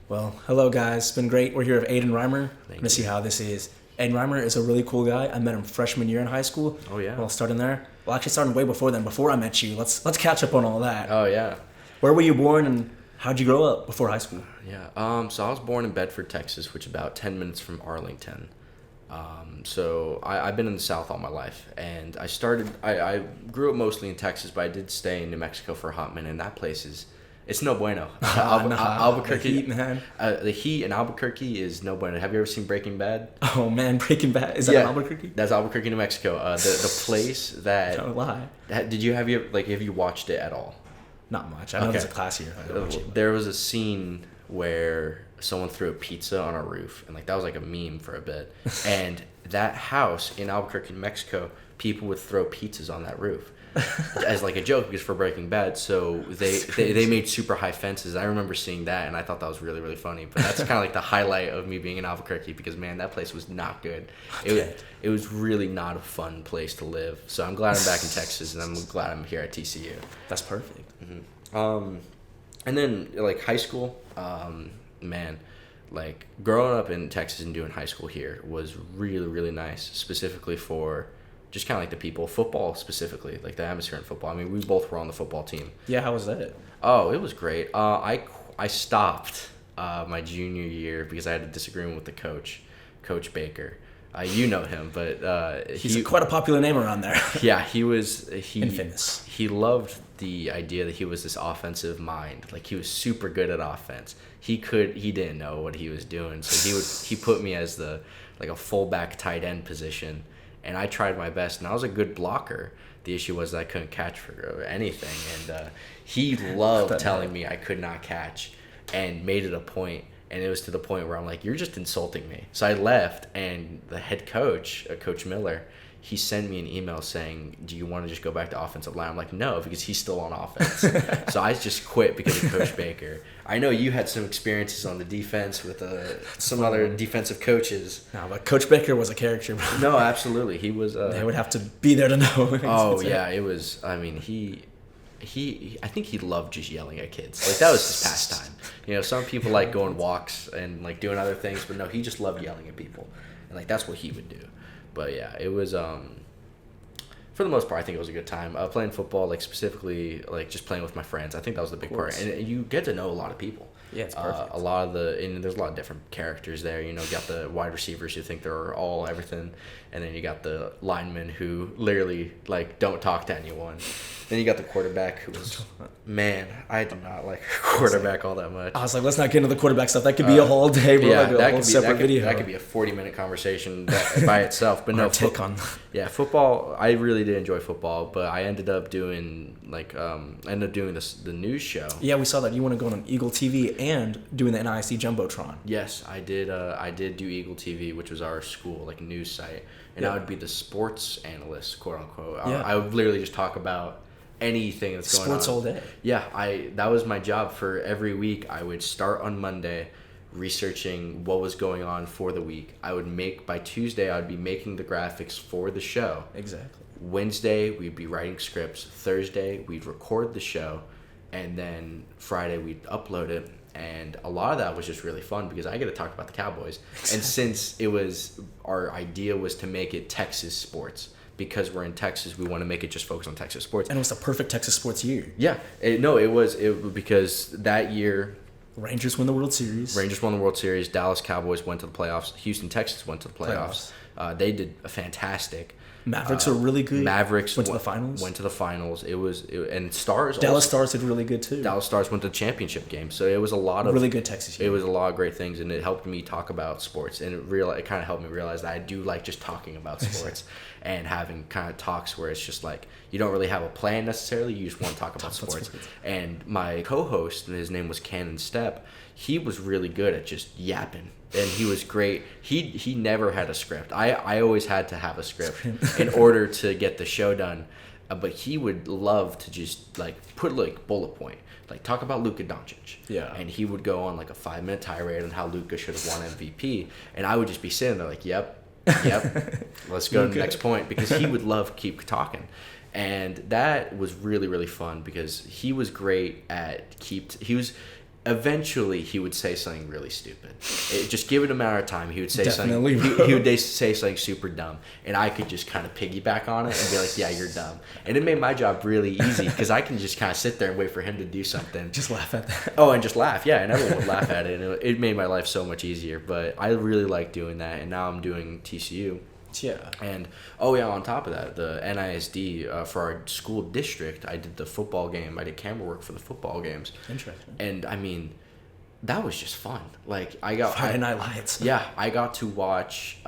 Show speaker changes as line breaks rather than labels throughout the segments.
Well, hello guys. It's been great. We're here with Aiden Reimer.
Thank
Let's see how this is. Aiden Reimer is a really cool guy. I met him freshman year in high school.
Oh, yeah?
Well, starting there. Well, actually starting way before then. Before I met you. Let's catch up on all that.
Oh, yeah.
Where were you born and how'd you grow up before high school?
Yeah. So I was born in Bedford, Texas, which is about 10 minutes from Arlington. So I've been in the South all my life, and I grew up mostly in Texas, but I did stay in New Mexico for a hot minute, and that place it's no bueno. Albuquerque,
The heat, man.
The heat in Albuquerque is no bueno. Have you ever seen Breaking Bad?
Oh man, Breaking Bad. Is that in Albuquerque?
That's Albuquerque, New Mexico. The place that.
Don't lie.
Have you watched it at all?
Not much. I know there's a class here. I don't watch it.
There was a scene where someone threw a pizza on a roof, and that was like a meme for a bit. And that house in Albuquerque, New Mexico, people would throw pizzas on that roof as like a joke because for Breaking Bad. So they made super high fences. I remember seeing that, and I thought that was really, really funny. But that's kind of like the highlight of me being in Albuquerque because, man, that place was not good. It was really not a fun place to live. So I'm glad I'm back in Texas, and I'm glad I'm here at TCU.
That's perfect.
Mm-hmm. And then like high school, man, like growing up in Texas and doing high school here was really, really nice, specifically for just kind of like the people, football specifically, like the atmosphere in football. I mean, we both were on the football team.
Yeah, how was that?
Oh, it was great. I stopped my junior year because I had a disagreement with the coach, Coach Baker. You know him, but
he's quite a popular name around there.
Yeah, he
infamous.
He loved the idea that he was this offensive mind. Like he was super good at offense. He didn't know what he was doing, so he put me as a fullback tight end position, and I tried my best, and I was a good blocker. The issue was that I couldn't catch for anything, and he loved telling me I could not catch, and made it a point. And it was to the point where I'm like, you're just insulting me. So I left, and the head coach, Coach Miller, he sent me an email saying, do you want to just go back to offensive line? I'm like, no, because he's still on offense. So I just quit because of Coach Baker. I know you had some experiences on the defense with some other defensive coaches.
No, but Coach Baker was a character.
No, absolutely. He was...
they would have to be there to know.
Oh, yeah. It was... I mean, I think he loved just yelling at kids. Like, that was his pastime. Some people like going walks and like doing other things, but no, he just loved yelling at people. And like that's what he would do. But yeah, it was for the most part I think it was a good time. Playing football, like specifically like just playing with my friends. I think that was the big part. And you get to know a lot of people.
Yeah, it's perfect.
And there's a lot of different characters there. You got the wide receivers who think they're all everything, and then you got the linemen who literally like don't talk to anyone. Then you got the quarterback who was, man, I do not like quarterback all that much.
I was like, let's not get into the quarterback stuff. That could be a whole day, bro.
Yeah,
that
could be a 40-minute conversation by itself. But no, football. I really did enjoy football, but I ended up doing the news show.
Yeah, we saw that you want to go on Eagle TV and doing the NIC Jumbotron.
Yes, I did. I did do Eagle TV, which was our school news site, and I would be the sports analyst, quote unquote. I would literally just talk about anything that's going on.
Sports all day.
Yeah, that was my job for every week. I would start on Monday researching what was going on for the week. By Tuesday I would be making the graphics for the show.
Exactly.
Wednesday we'd be writing scripts. Thursday we'd record the show, and then Friday we'd upload it. And a lot of that was just really fun because I get to talk about the Cowboys. And since our idea was to make it Texas sports, because we're in Texas, we want to make it just focus on Texas sports.
And it was the perfect Texas sports year.
Yeah. It was because that year...
Rangers won the World Series. Dallas Cowboys went to the playoffs. Houston Texans went to the playoffs. They did a fantastic... Mavericks are really good.
Mavericks
went to the finals.
And Stars.
Dallas Stars did really good too.
Dallas Stars went to the championship game, so it was a lot of
really good Texas year.
It was a lot of great things, and it helped me talk about sports, and it kind of helped me realize that I do like just talking about sports and having kind of talks where it's just like you don't really have a plan necessarily. You just want to talk about sports. And my co-host, his name was Cannon Stepp. He was really good at just yapping. And he was great. He never had a script. I always had to have a script in order to get the show done. But he would love to just put bullet point. Talk about Luka Doncic.
Yeah.
And he would go on a 5-minute tirade on how Luka should have won MVP. And I would just be sitting there yep. Let's go to the next point, because he would love keep talking. And that was really, really fun because he was great at eventually he would say something really stupid. Just give it a matter of time. He would say
Definitely,
something. He would say something super dumb, and I could just kind of piggyback on it and be like, "Yeah, you're dumb." And it made my job really easy because I can just kind of sit there and wait for him to do something.
Just laugh at that.
Oh, and just laugh. Yeah, and everyone would laugh at it, and it made my life so much easier. But I really like doing that, and now I'm doing TCU.
Yeah.
And on top of that, the NISD for our school district, I did the football game. I did camera work for the football games.
Interesting.
And I mean, that was just fun. Like I got
Friday Night Lights.
Yeah, I got to watch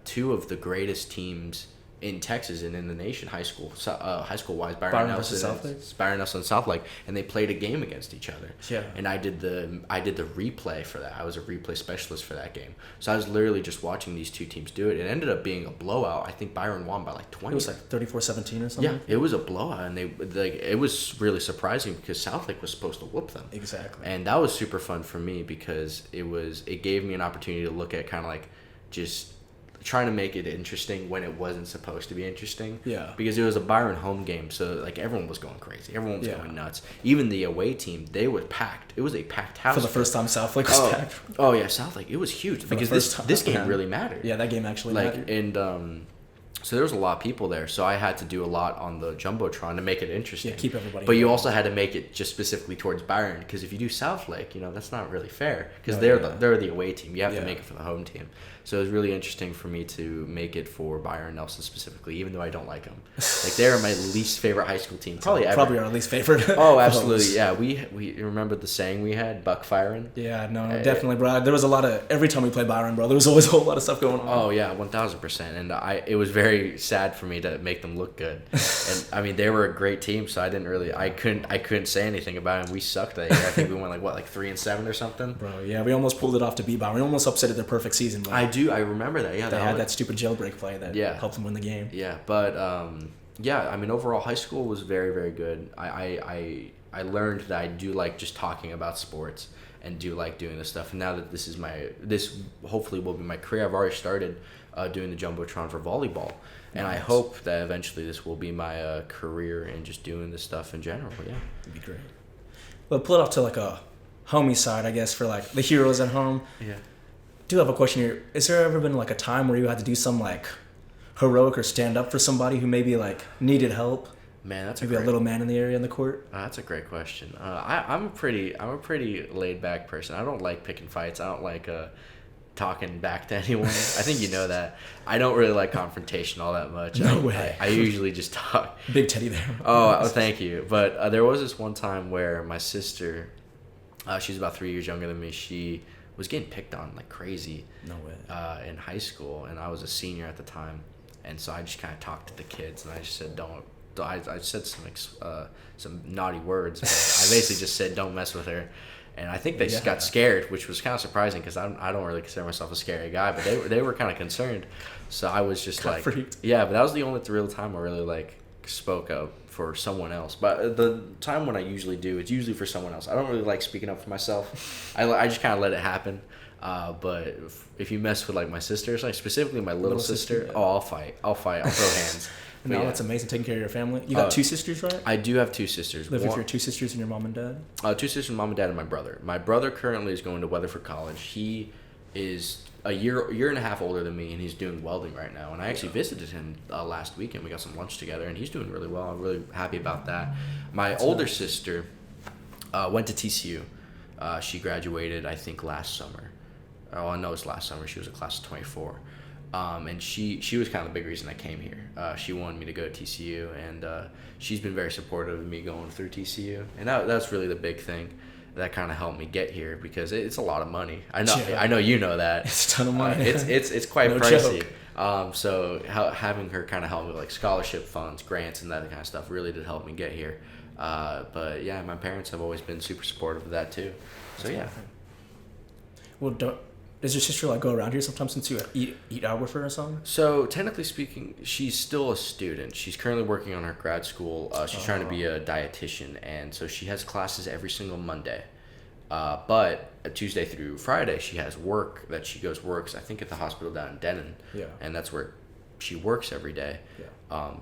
two of the greatest teams in Texas and in the nation, high school wise, Byron Nelson and Southlake, and they played a game against each other.
Yeah.
And I did the replay for that. I was a replay specialist for that game. So I was literally just watching these two teams do it. It ended up being a blowout. I think Byron won by like 20.
It was like 34-17 or something.
Yeah, it was a blowout, and it was really surprising because Southlake was supposed to whoop them.
Exactly.
And that was super fun for me because it gave me an opportunity to look at kind of like just trying to make it interesting when it wasn't supposed to be interesting.
Yeah.
Because it was a Byron home game, so like everyone was going crazy. Everyone was going nuts. Even the away team, they were packed. It was a packed house.
For the first time Southlake was packed.
Oh yeah, Southlake. It was huge because this game really mattered.
Yeah, that game actually mattered.
And so there was a lot of people there, so I had to do a lot on the Jumbotron to make it interesting.
Yeah, keep everybody.
But you also had to make it just specifically towards Byron, because if you do Southlake, that's not really fair, because they're the away team. You have to make it for the home team. So it was really interesting for me to make it for Byron Nelson specifically, even though I don't like them. Like they're my least favorite high school team, probably ever.
Probably our least favorite.
Oh, absolutely, yeah. We remember the saying we had, "Buck firing."
Yeah, no, definitely, bro. There was a lot of every time we played Byron, bro. There was always a whole lot of stuff going on.
Oh yeah, 1000%. And it was very sad for me to make them look good. And I mean, they were a great team, so I couldn't say anything about them. We sucked that year. I think we went like 3-7 or something.
Bro, yeah, we almost pulled it off to beat Byron. We almost upsetted their perfect season. Bro.
I remember that. Yeah,
they had that stupid jailbreak play that helped them win the game.
Yeah, but I mean, overall, high school was very, very good. I learned that I do like just talking about sports and do like doing this stuff. And now that this hopefully will be my career, I've already started doing the Jumbotron for volleyball. And I hope that eventually this will be my career in just doing this stuff in general. Yeah,
it'd be great. Well, pull it off to like a homie side, I guess, for like the heroes at home.
Yeah.
I do have a question here. Is there ever been like a time where you had to do some like heroic or stand up for somebody who maybe like needed help?
Man, that's
maybe a little man in the area in the court.
That's a great question. I'm a pretty laid back person. I don't like picking fights. I don't like talking back to anyone. I think you know that. I don't really like confrontation all that much.
No way.
I usually just talk.
Big teddy there.
Oh, thank you. But there was this one time where my sister, she's about 3 years younger than me. She was getting picked on like crazy.
No way.
In high school, and I was a senior at the time, and so I just kind of talked to the kids, and I just said, "Don't." I said some naughty words. But I basically just said, "Don't mess with her." And I think they just got scared, which was kind of surprising because I don't really consider myself a scary guy, but they were kind of concerned. So I was just like,
freaked.
Yeah, but that was the only real time I really like spoke up for someone else. But the time when I usually do, it's usually for someone else. I don't really like speaking up for myself. I just kind of let it happen. But if you mess with like my sisters, like specifically my little sister, I'll fight. I'll throw hands.
No, that's amazing, taking care of your family. You got two sisters, right?
I do have two sisters.
Live with your two sisters and your mom and dad?
Two sisters, mom and dad, and my brother. My brother currently is going to Weatherford College. He is a year and a half older than me, and he's doing welding right now. And I actually visited him last weekend. We got some lunch together, and he's doing really well. I'm really happy about that. My older sister went to TCU. She graduated, I think, last summer. Oh, I know it's last summer. She was a class of 24. And she was kind of the big reason I came here. She wanted me to go to TCU, and she's been very supportive of me going through TCU. And that's really the big thing that kind of helped me get here, because it's a lot of money. I know you know that.
It's a ton of money.
It's quite pricey. So having her kind of help me with like scholarship funds, grants, and that kind of stuff really did help me get here. But yeah, my parents have always been super supportive of that too. So yeah.
Well, does your sister like go around here sometimes since you eat out with her or something?
So technically speaking, she's still a student. She's currently working on her grad school. She's trying to be a dietitian, and so she has classes every single Monday. But Tuesday through Friday, she has work that she works, I think, at the hospital down in Denon.
Yeah.
And that's where she works every day. Yeah.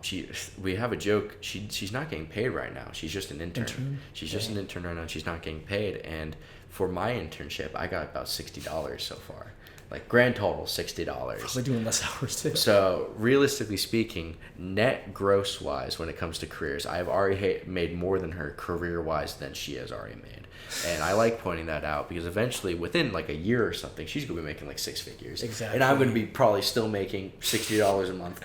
We have a joke. She's not getting paid right now. She's just an intern. She's just an intern right now. She's not getting paid, and For my internship, I got about $60 so far. Like grand total $60.
Probably doing less hours too.
So realistically speaking, net gross wise, when it comes to careers, I have already made more than her career wise than she has already made, and I like pointing that out because eventually, within like a year or something, she's gonna be making like 6 figures.
Exactly.
And I'm gonna be probably still making $60 a month.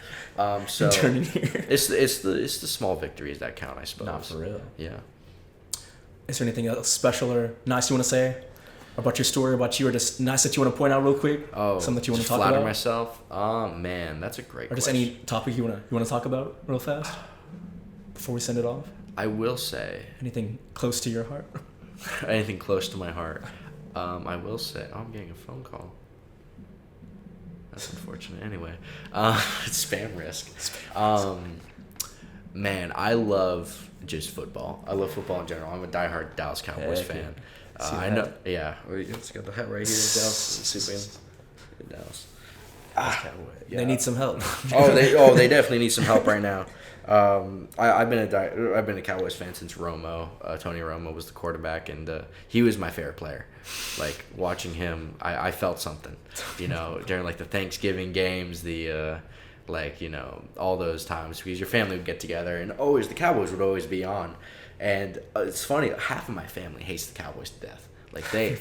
So it's the small victories that count, I suppose.
Not for real.
Yeah.
Is there anything else special or nice you want to say about your story, about you, or just nice that you want to point out real quick?
Oh,
something that you want to talk
flatter
about?
myself? Oh man, that's a great
or just
question.
any topic you want to talk about real fast before we send it off?
I will say
Anything close to your heart?
anything close to my heart. I will say, I'm getting a phone call. That's unfortunate. Anyway, spam risk. Man, I love just football. I love football in general. I'm a diehard Dallas Cowboys fan. I know. Yeah, let's get the hat right here. Dallas, super in Dallas.
Yeah. They need some help.
They definitely need some help right now. I've been a Cowboys fan since Romo. Tony Romo was the quarterback, and he was my favorite player. Like watching him, I felt something. During like the Thanksgiving games, all those times because your family would get together, and always the Cowboys would always be on. And it's funny, half of my family hates the Cowboys to death. Like they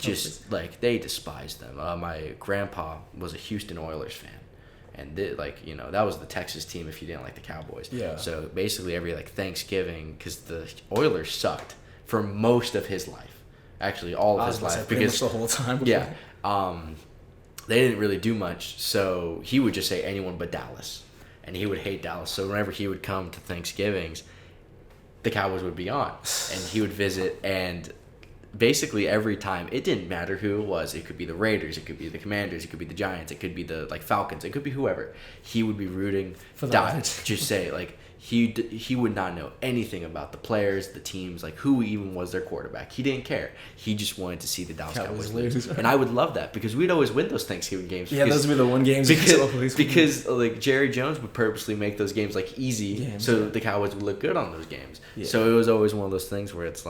just they despise them. My grandpa was a Houston Oilers fan, and that was the Texas team if you didn't like the Cowboys.
Yeah.
So basically every Thanksgiving, because the Oilers sucked for most of his life, actually all of his life, because
the whole time.
Yeah. They didn't really do much, so he would just say anyone but Dallas, and he would hate Dallas. So whenever he would come to Thanksgivings, the Cowboys would be on, and he would visit, and basically every time, it didn't matter who it was. It could be the Raiders, it could be the Commanders, it could be the Giants, it could be the Falcons, it could be whoever. He would be rooting for just say he would not know anything about the players, the teams, who even was their quarterback. He didn't care. He just wanted to see the Dallas Cowboys lose. And I would love that because we'd always win those Thanksgiving games.
Yeah, those would be the one games
because Jerry Jones would purposely make those games easy so the Cowboys would look good on those games. Yeah. So it was always one of those things where it's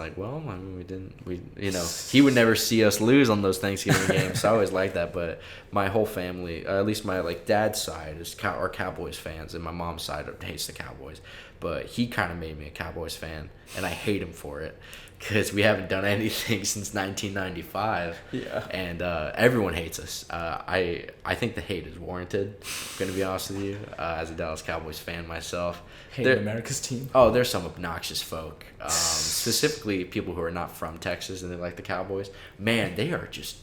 he would never see us lose on those Thanksgiving games. So I always liked that. But my whole family, at least my dad's side, are Cowboys fans, and my mom's side hates the Cowboys. But he kind of made me a Cowboys fan, and I hate him for it because we haven't done anything since 1995. Yeah. And everyone hates us. I think the hate is warranted, I'm going to be honest with you, as a Dallas Cowboys fan myself.
Hating America's team?
Oh, there's some obnoxious folk, specifically people who are not from Texas and they like the Cowboys. Man, they are just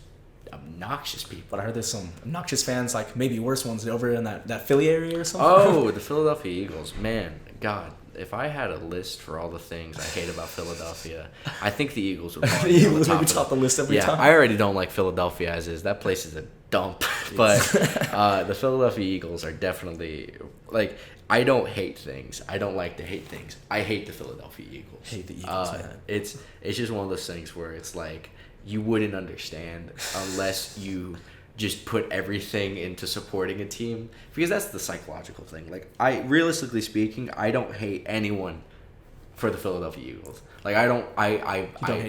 obnoxious people.
But I heard there's some obnoxious fans, maybe worse ones over in that Philly area or something.
Oh, the Philadelphia Eagles. Man, God, if I had a list for all the things I hate about Philadelphia, I think the Eagles would probably
the Eagles maybe top the list every time.
I already don't like Philadelphia as is. That place is a dump. But the Philadelphia Eagles are definitely, I don't hate things. I don't like to hate things. I hate the Philadelphia Eagles.
Hate the Eagles, man.
It's just one of those things where it's you wouldn't understand unless you just put everything into supporting a team, because that's the psychological thing. Realistically speaking, I don't hate anyone for the Philadelphia Eagles. I don't hate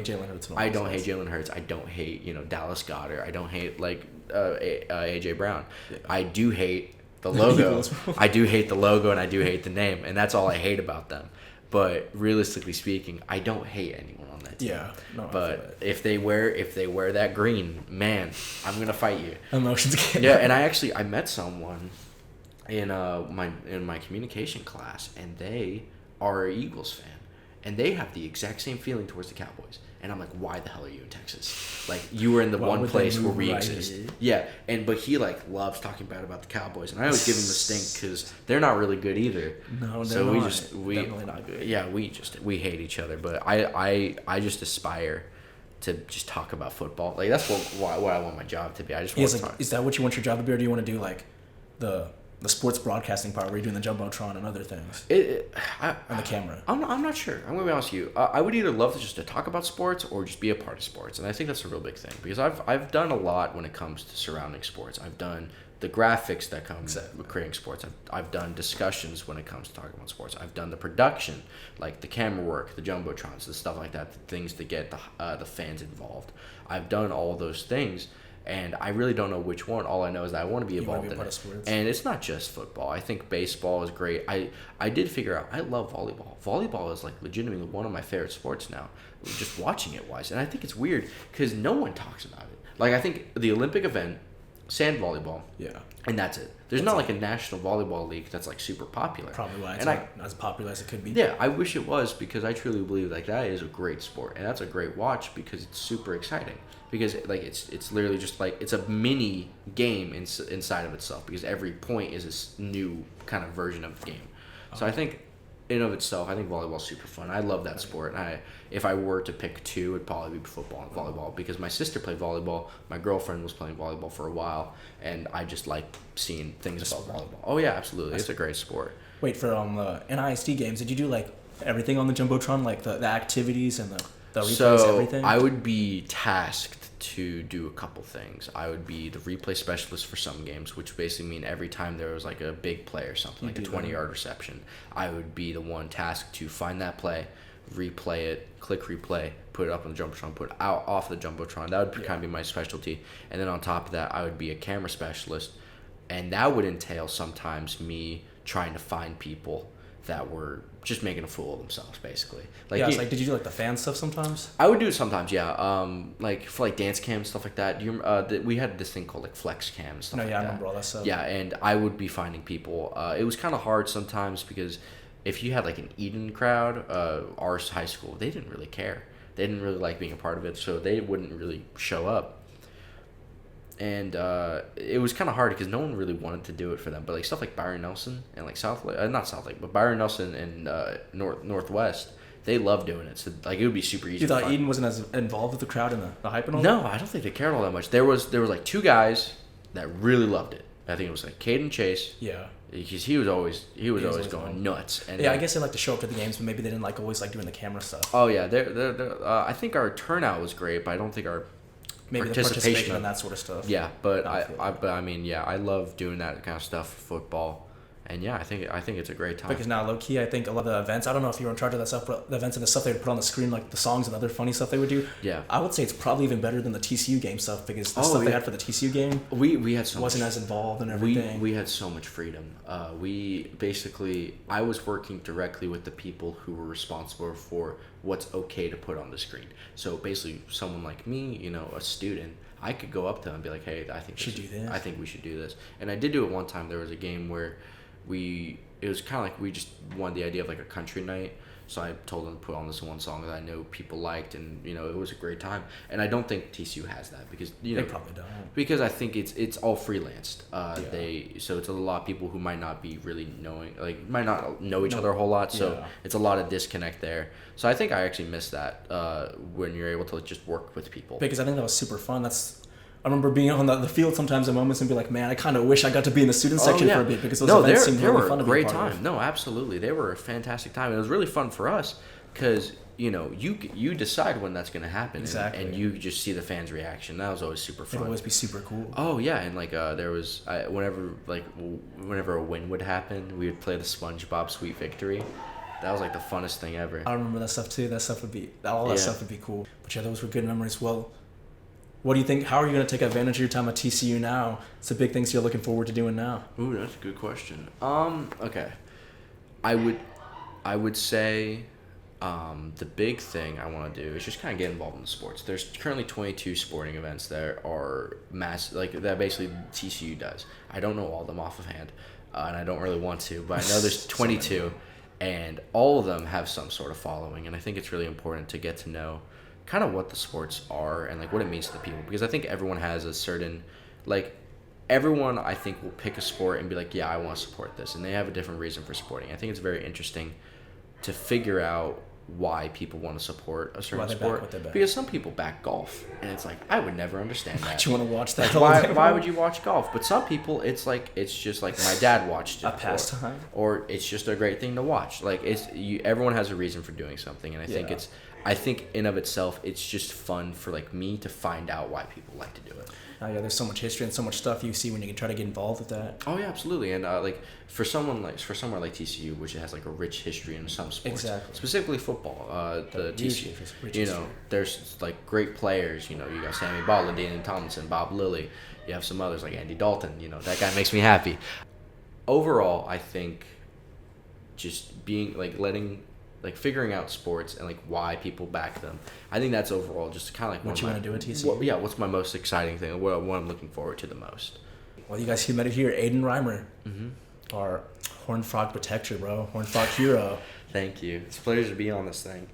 Jalen Hurts. I don't hate Jalen Hurts. I don't hate Dallas Goedert. I don't hate AJ Brown. Yeah. I do hate the logo. I do hate the logo, and I do hate the name, and that's all I hate about them. But realistically speaking, I don't hate anyone on that team. Yeah, no. But if they wear that green, man, I'm gonna fight you.
Emotions.
Yeah, and I met someone in my communication class, and they are an Eagles fan, and they have the exact same feeling towards the Cowboys. And I'm like, why the hell are you in Texas? You were in the one place where we exist. Yeah, but he loves talking bad about the Cowboys, and I always give him the stink because they're not really good either.
No, they're not.
Definitely not good. Yeah, we hate each other, but I just aspire to just talk about football. That's what I want my job to be. I just want to talk.
Is that what you want your job to be, or do you want to do the sports broadcasting part where you're doing the Jumbotron and other things? On the camera.
I'm not sure. I'm going to be honest with you. I would either love to talk about sports or just be a part of sports. And I think that's a real big thing because I've done a lot when it comes to surrounding sports. I've done the graphics that come with creating sports. I've done discussions when it comes to talking about sports. I've done the production, like the camera work, the jumbotrons, the stuff like that, the things to get the fans involved. I've done all those things, and I really don't know which one. All I know is that I want to be involved in it. And it's not just football. I think baseball is great. I did figure out I love volleyball. Volleyball is like legitimately one of my favorite sports now, just watching it wise. And I think it's weird because no one talks about it. Like I think the Olympic event, sand volleyball. Yeah. And that's it. There's not like a national volleyball league that's like super popular.
Probably why it's not as popular as it could be.
Yeah, I wish it was because I truly believe like that is a great sport and that's a great watch because it's super exciting. Because like it's literally just like it's a mini game inside of itself because every point is this new kind of version of the game. So I think in and of itself, I think volleyball's super fun. I love that sport. And if I were to pick two, it'd probably be football and volleyball because my sister played volleyball. My girlfriend was playing volleyball for a while, and I just like seeing things about volleyball. Oh yeah, absolutely. It's a great sport.
Wait, for NISD games, did you do like everything on the jumbotron, like the activities and the replays, everything?
I would be tasked to do a couple things. I would be the replay specialist for some games, which basically mean every time there was like a big play or something, like a 20-yard reception, I would be the one tasked to find that play, replay it, click replay, put it up on the jumbotron, put it out off the jumbotron. That would kind of be my specialty. And then on top of that, I would be a camera specialist, and that would entail sometimes me trying to find people that were just making a fool of themselves, basically.
Like, yeah, like, did you do like the fan stuff sometimes?
I would do it sometimes, yeah. Like for like dance cam stuff like that. We had this thing called like flex cam and stuff.
No,
like
yeah,
that.
I remember all that stuff.
Yeah, and I would be finding people. It was kind of hard sometimes because if you had like an Eden crowd, our high school, they didn't really care. They didn't really like being a part of it, so they wouldn't really show up. And it was kind of hard because no one really wanted to do it for them. But like stuff like Byron Nelson and like not South Lake, but Byron Nelson and Northwest, they loved doing it. So like it would be super easy.
You thought Eden wasn't as involved with the crowd and the hype and all?
No, I don't think they cared all that much. There was like two guys that really loved it. I think it was like Caden Chase.
Yeah.
Because he was always going nuts. And
yeah, I guess they like to show up to the games, but maybe they didn't like always like doing the camera stuff.
Oh yeah, I think our turnout was great, but I don't think our
participation and that sort of stuff.
Yeah, but I mean, yeah, I love doing that kind of stuff for football, and yeah, I think it's a great time.
Because now, low key, I think a lot of the events. I don't know if you were in charge of that stuff, but the events and the stuff they would put on the screen, like the songs and other funny stuff they would do.
Yeah,
I would say it's probably even better than the TCU game stuff because the stuff they had for the TCU game,
we had so
wasn't as involved and everything.
We had so much freedom. I was working directly with the people who were responsible for what's okay to put on the screen. So basically, someone like me, a student, I could go up to them and be like, "Hey, I think we should do this." And I did do it one time. There was a game where it was kind of like we just wanted the idea of like a country night. So I told them to put on this one song that I know people liked, and it was a great time. And I don't think TCU has that because
they probably don't.
Because I think it's all freelanced. So it's a lot of people who might not be really might not know each other a whole lot. So it's a lot of disconnect there. So I think I actually missed that when you're able to just work with people.
Because I think that was super fun. I remember being on the field sometimes at moments and be like, man, I kind of wish I got to be in the student section for a bit because those events seemed really fun to be a part of.
They were a great time. No, absolutely. They were a fantastic time. It was really fun for us because, you decide when that's going to happen.
Exactly.
And you just see the fans' reaction. That was always super fun.
It would always be super cool.
Oh, yeah. And, there was, whenever a win would happen, we would play the SpongeBob Sweet Victory. That was, the funnest thing ever.
I remember that stuff, too. That stuff would be cool. But, yeah, those were good memories. Well, what do you think? How are you going to take advantage of your time at TCU now? It's the big things you're looking forward to doing now.
Ooh, that's a good question. Okay. I would say the big thing I want to do is just kind of get involved in the sports. There's currently 22 sporting events that are that basically TCU does. I don't know all of them off of hand, and I don't really want to, but I know there's 22, and all of them have some sort of following, and I think it's really important to get to know kind of what the sports are and what it means to the people, because I think everyone has a certain everyone I think will pick a sport and be like, yeah, I want to support this, and they have a different reason for supporting. I think it's very interesting to figure out why people want to support a certain sport, because some people back golf and it's I would never understand that.
Why'd you want to watch that?
Why would you watch golf? But some people it's just my dad watched it,
a pastime,
or it's just a great thing to watch. Everyone has a reason for doing something, and I think I think in of itself, it's just fun for like me to find out why people like to do it.
Yeah, there's so much history and so much stuff you see when you can try to get involved with that.
Oh yeah, absolutely. And like for somewhere like TCU, which has like a rich history in some sports,
exactly,
specifically football, the TCU,
history.
There's like great players. You got Sammy Balla, Dean Tomlinson, Bob Lilly. You have some others like Andy Dalton. That guy makes me happy. Overall, I think just being figuring out sports and like why people back them. I think that's overall just kind of like
what you want to do at TCU.
What's my most exciting thing? What I'm looking forward to the most.
Well, you guys met it here, Aiden Reimer, our Horned Frog protector, bro. Horned Frog hero.
Thank you. It's a pleasure to be on this thing.